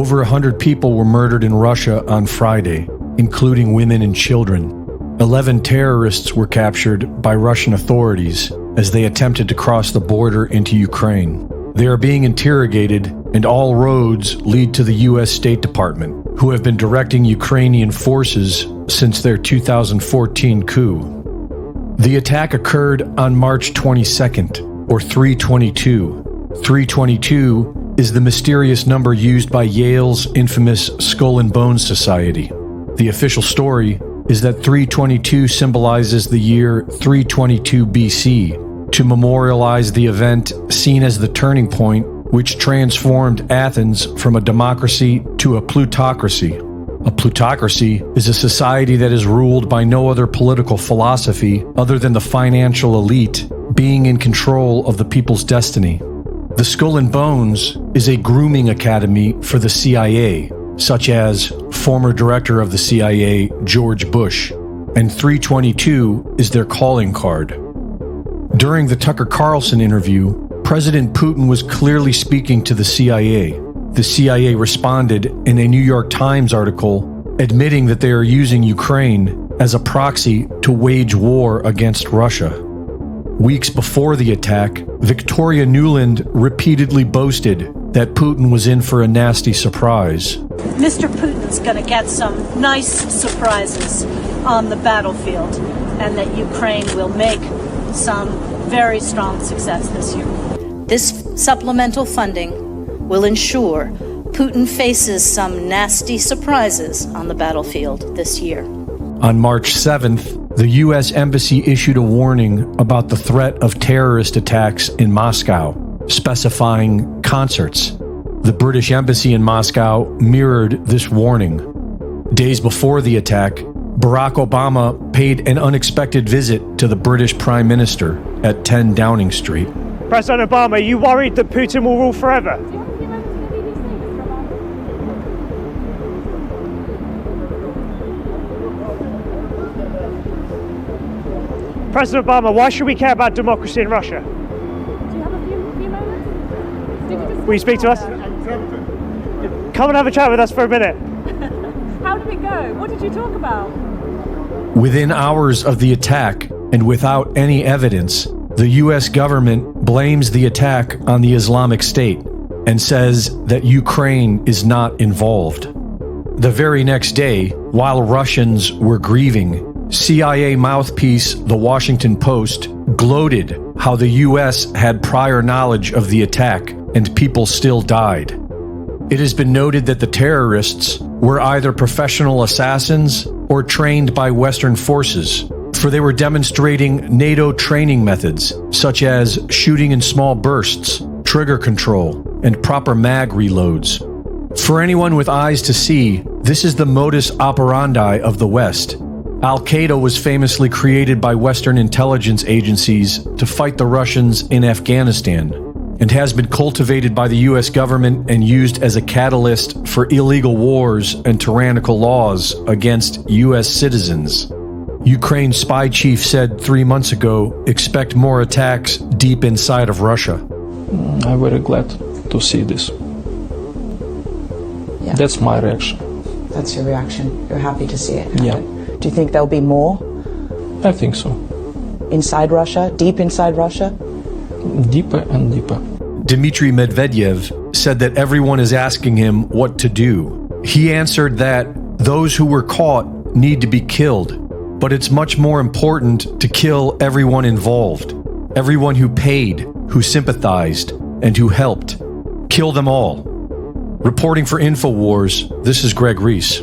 Over 100 people were murdered in Russia on Friday, including women and children. 11 terrorists were captured by Russian authorities as they attempted to cross the border into Ukraine. They are being interrogated, and all roads lead to the U.S. State Department, who have been directing Ukrainian forces since their 2014 coup. The attack occurred on March 22nd, or 322. 322 is the mysterious number used by Yale's infamous Skull and Bones Society. The official story is that 322 symbolizes the year 322 BC, to memorialize the event seen as the turning point which transformed Athens from a democracy to a plutocracy. A plutocracy is a society that is ruled by no other political philosophy other than the financial elite being in control of the people's destiny. The Skull and Bones is a grooming academy for the CIA, such as former director of the CIA, George Bush, and 322 is their calling card. During the Tucker Carlson interview, President Putin was clearly speaking to the CIA. The CIA responded in a New York Times article admitting that they are using Ukraine as a proxy to wage war against Russia. Weeks before the attack, Victoria Nuland repeatedly boasted that Putin was in for a nasty surprise. Mr. Putin's going to get some nice surprises on the battlefield, and that Ukraine will make some very strong success this year. This supplemental funding will ensure Putin faces some nasty surprises on the battlefield this year. On March 7th, the U.S. Embassy issued a warning about the threat of terrorist attacks in Moscow, specifying concerts. The British Embassy in Moscow mirrored this warning. Days before the attack, Barack Obama paid an unexpected visit to the British Prime Minister at 10 Downing Street. President Obama, are you worried that Putin will rule forever? President Obama, why should we care about democracy in Russia? Do you have a few moments? Will you speak to us? Come and have a chat with us for a minute. How did it go? What did you talk about? Within hours of the attack, and without any evidence, the U.S. government blames the attack on the Islamic State and says that Ukraine is not involved. The very next day, while Russians were grieving, CIA mouthpiece The Washington Post gloated how the U.S. had prior knowledge of the attack and people still died. It has been noted that the terrorists were either professional assassins or trained by Western forces, for they were demonstrating NATO training methods, such as shooting in small bursts, trigger control, and proper mag reloads. For anyone with eyes to see, this is the modus operandi of the West. Al-Qaeda was famously created by Western intelligence agencies to fight the Russians in Afghanistan, and has been cultivated by the U.S. government and used as a catalyst for illegal wars and tyrannical laws against U.S. citizens. Ukraine's spy chief said 3 months ago, expect more attacks deep inside of Russia. I'm very glad to see this. Yeah. That's my reaction. That's your reaction. You're happy to see it. Yeah. Do you think there'll be more? I think so. Inside Russia? Deep inside Russia? Deeper and deeper. Dmitry Medvedev said that everyone is asking him what to do. He answered that those who were caught need to be killed, but it's much more important to kill everyone involved, everyone who paid, who sympathized, and who helped. Kill them all. Reporting for InfoWars, this is Greg Reese.